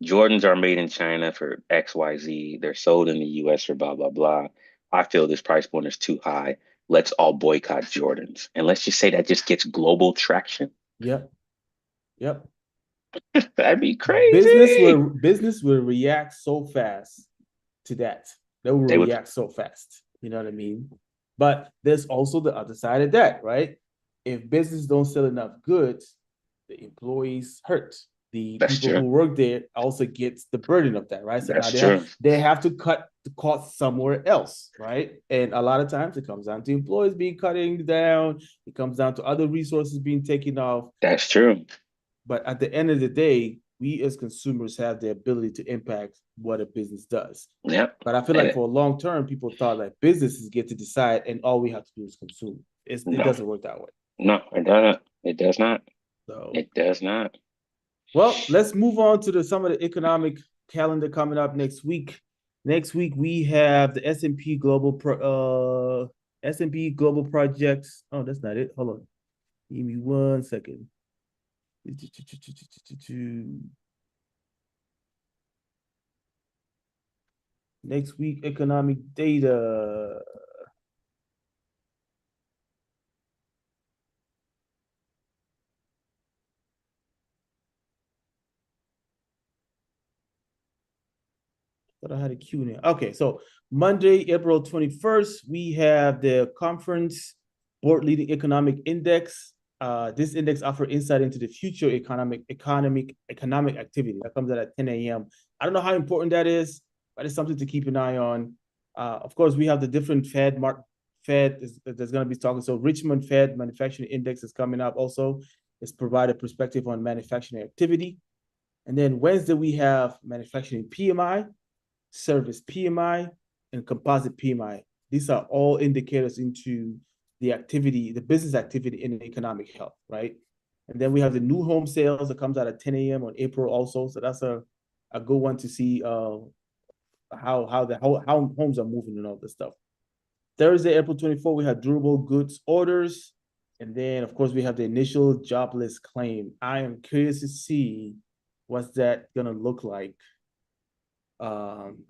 Jordans are made in China for XYZ. They're sold in the US for blah blah blah. I feel this price point is too high. Let's all boycott Jordans." And let's just say that just gets global traction. Yep, yep. That'd be crazy. Business will react so fast to that. They will They would, react so fast. You know what I mean? But there's also the other side of that, right? If business don't sell enough goods, the employees hurt. The that's people true. who work there also gets the burden of that, right? So now That's true. they have to cut the cost somewhere else, right? And a lot of times it comes down to employees being cutting down. It comes down to other resources being taken off. That's true. But at the end of the day, we as consumers have the ability to impact what a business does. Yep. But I feel And like for a long term, people thought that businesses get to decide and all we have to do is consume. It no, doesn't work that way. no, it doesn't. It does not. So, It does not. well, let's move on to some of the economic calendar coming up next week. Next week we have the S&P Global Projects. Oh, that's not it. Hold on. Give me 1 second. Next week economic data. Thought I had a Q now. Okay, so Monday, April 21st, we have the conference board leading economic index. This index offers insight into the future economic activity. That comes out at 10 a.m. I don't know how important that is, but it's something to keep an eye on. Of course, we have the different Fed that's going to be talking. So Richmond Fed manufacturing index is coming up also. It's provide a perspective on manufacturing activity. And then Wednesday, we have manufacturing PMI, service PMI, and composite PMI. These are all indicators into the activity, the business activity in economic health, right? And then we have the new home sales that comes out at 10 a.m. on April also. So that's a good one to see how homes are moving and all this stuff. Thursday, April 24, we have durable goods orders. And then, of course, we have the initial jobless claim. I am curious to see what's that going to look like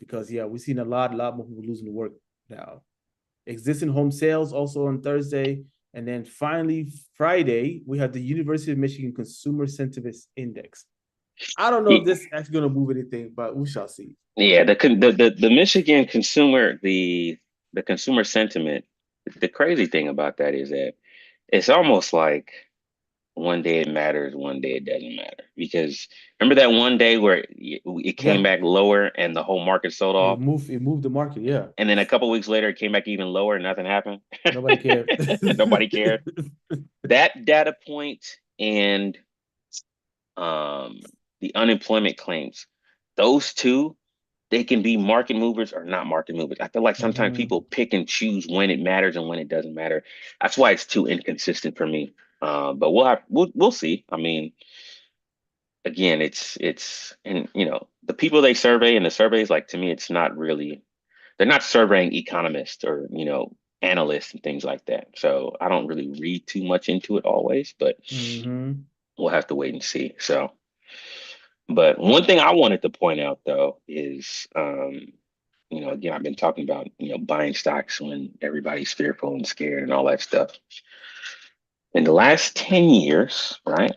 because yeah, we've seen a lot more people losing work now. Existing home sales also on Thursday, and then finally Friday we have the University of Michigan Consumer Sentiment Index. I don't know if this is actually going to move anything, but we shall see. Yeah, the Michigan consumer the consumer sentiment. The crazy thing about that is that it's almost like one day it matters, one day it doesn't matter. Because remember that one day where it came Yeah, back lower and the whole market sold off, it moved the market. Yeah, and then a couple weeks later it came back even lower and nothing happened. nobody cared. Nobody cared. That data point and um the unemployment claims, those two, they can be market movers or not market movers. I feel like sometimes Mhm. people pick and choose when it matters and when it doesn't matter. That's why it's too inconsistent for me. But we'll see. I mean, again, it's and the people they survey and the surveys, like, to me, it's not really, they're not surveying economists or analysts and things like that. So I don't really read too much into it always, but Mm-hmm. we'll have to wait and see. So, but one thing I wanted to point out though is, again, I've been talking about, buying stocks when everybody's fearful and scared and all that stuff. In the last 10 years, right,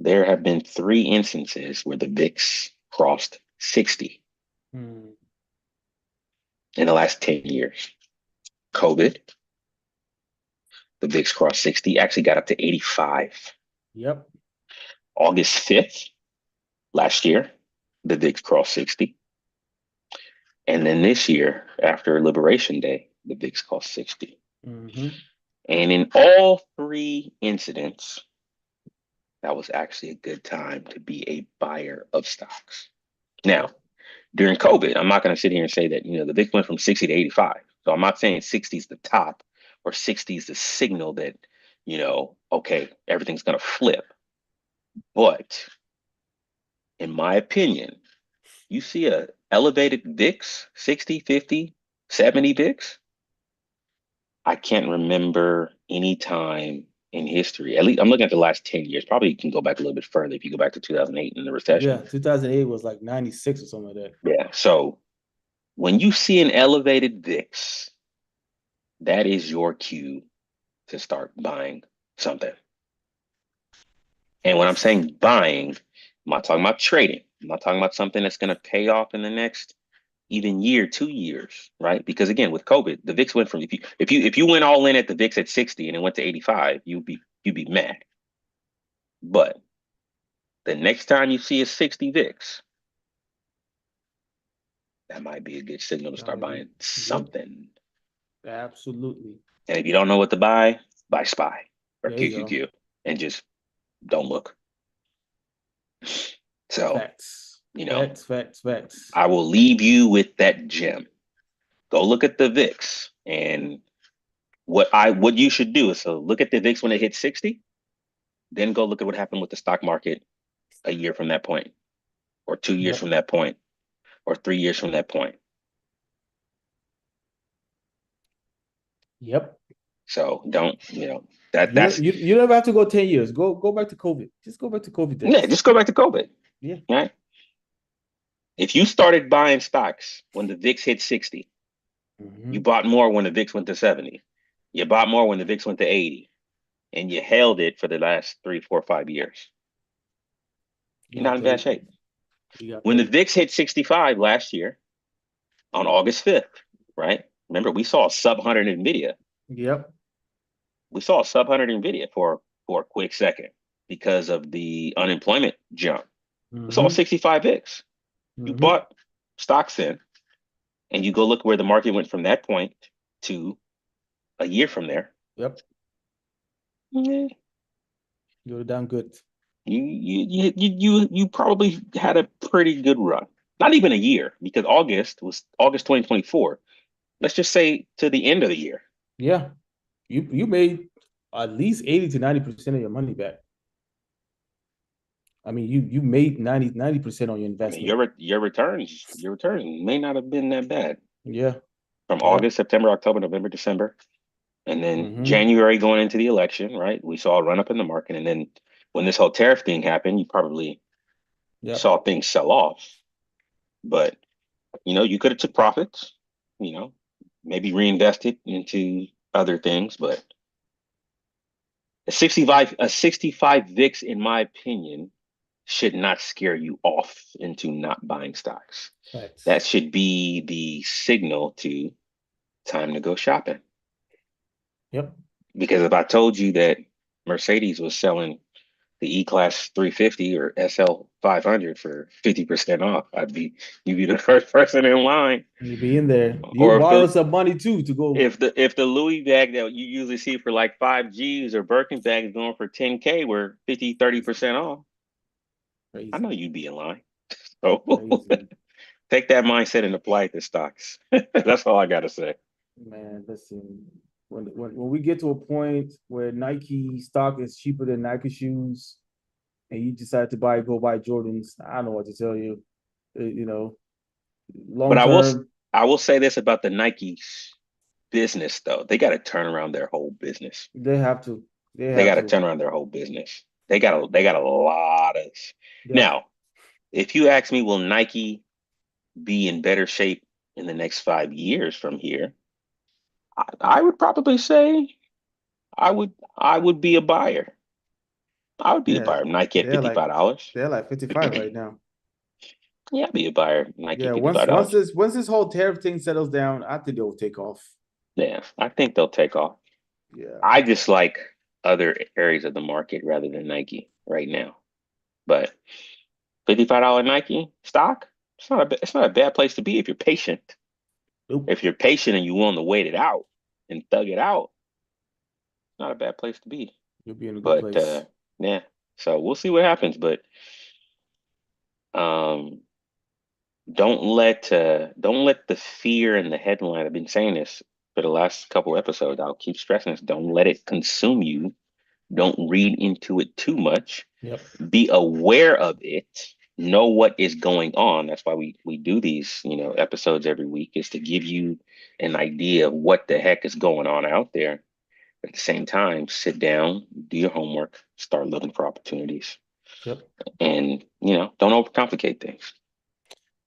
there have been three instances where the VIX crossed 60 Mm. in the last 10 years. COVID, the VIX crossed 60, actually got up to 85. Yep. August 5th, last year, the VIX crossed 60. And then this year, after Liberation Day, the VIX crossed 60. Mm-hmm. And in all three incidents, that was actually a good time to be a buyer of stocks. Now, Yep. during COVID, I'm not going to sit here and say that, the VIX went from 60 to 85. So I'm not saying 60 is the top or 60 is the signal that, okay, everything's going to flip. But in my opinion, you see a elevated VIX, 60, 50, 70 VIX. I can't remember any time in history. At least I'm looking at the last 10 years. Probably you can go back a little bit further if you go back to 2008 in the recession. Yeah. 2008 was like 96 or something like that. Yeah. So when you see an elevated VIX, that is your cue to start buying something. And when I'm Facts. saying buying, I'm not talking about trading. I'm not talking about something that's going to pay off in the next even year, 2 years, right? Because again, with COVID, the VIX went from if you went all in at the VIX at 60 and it went to 85, you'd be mad. But the next time you see a 60 VIX, that might be a good signal to start buying Yep. something. Absolutely. And if you don't know what to buy SPY or There you go. QQQ and just don't look. So, Facts. you know, Facts. Facts. Facts. I will leave you with that gem. Go look at the VIX and what you should do is so look at the VIX when it hits 60, then go look at what happened with the stock market a year from that point, or 2 years Yep. from that point, or 3 years from that point. Yep. So don't, that You don't that's you never have to go 10 years. Go back to COVID. Just go back to COVID yeah, days. just go back to COVID. Yeah. Right? If you started buying stocks when the VIX hit 60, you Mm-hmm. bought more when the VIX went to 70. You bought more when the VIX went to 80, and you held it for the last 3, 4, 5 years. You You're got not in bad paid. shape. You got When the paid. VIX hit 65 last year on August 5th, right? Remember, we saw a sub 100 Nvidia. Yep. We saw a sub 100 Nvidia for a quick second because of the unemployment jump. We saw a Mm-hmm. 65 VIX. You Mm-hmm. bought stocks in, and you go look where the market went from that point to a year from there. Yep. Yeah, You're down good. you probably had a pretty good run. Not even a year, because August was August 2024. Let's just say to the end of the year. Yeah. You made at least 80 to 90% of your money back. I mean, you made 90% on your I mean, investment. your returns may not have been that bad Yeah. from Yeah. August, September, October, November, December, and then Mm-hmm. January going into the election, right? We saw a run up in the market, and then when this whole tariff thing happened, you probably Yep. saw things sell off. But you could have took profits, you know, maybe reinvested into other things. But a 65 VIX, in my opinion, should not scare you off into not buying stocks. That Facts. should be the signal to time to go shopping. Yep. Because if I told you that Mercedes was selling the E-Class 350 or SL 500 for 50% off, you'd be the first person in line. You be in there. You Or if borrow the some money too to go if the Louis bag that you usually see for like 5 Gs or Birkin bag is going for 10K, where 50, 30% off, I know crazy. you'd be in line. So Crazy. take that mindset and apply it to stocks. That's all I gotta say. Man, listen. When we get to a point where Nike stock is cheaper than Nike shoes, and you decide to go buy Jordans, I don't know what to tell you. You know, But long I will term, I will say this about the Nikes business though. They got to turn around their whole business. They have to. They They have got to to. turn around their whole business. They got a lot of Yep. now. If you ask me, will Nike be in better shape in the next 5 years from here? I would probably say I would be a buyer. I would be a Yeah. buyer. Nike at They're like $55. they're like 55 right now. Yeah, I'd be a buyer. Nike Yeah. at Once once $55. this once this whole tariff thing settles down, I think they'll take off. Yeah, I think they'll take off. Yeah. I just like other areas of the market rather than Nike right now. But $55 Nike stock, it's not a bad place to be if you're patient. Nope. If you're patient and you want to wait it out and thug it out, it's not a bad place to be. You'll be in a good But place. yeah, so we'll see what happens. But um, don't let the fear and the headline. I've been saying this for the last couple episodes. I'll keep stressing this. Don't let it consume you. Don't read into it too much. Yep. Be aware of it. Know what is going on. That's why we do these, episodes every week, is to give you an idea of what the heck is going on out there. At the same time, sit down, do your homework, start looking for opportunities, Yep. and don't overcomplicate things.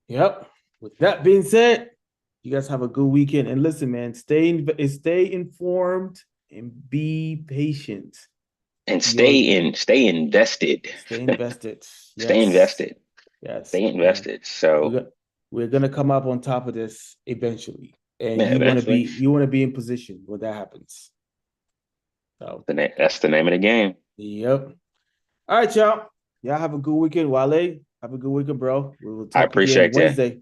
Yep. With that being said, you guys have a good weekend. And listen, man, stay informed and be patient. And You're stay invested. stay invested. Stay Yes. invested. Yes. Stay And invested. we're So, gonna we're gonna come up on top of this eventually. And yeah, you want to eventually, be in position when that happens. So that's the name of the game. yep. All right, y'all. Y'all have a good weekend. Wale, have a good weekend, bro. We will I talk again appreciate you. Wednesday.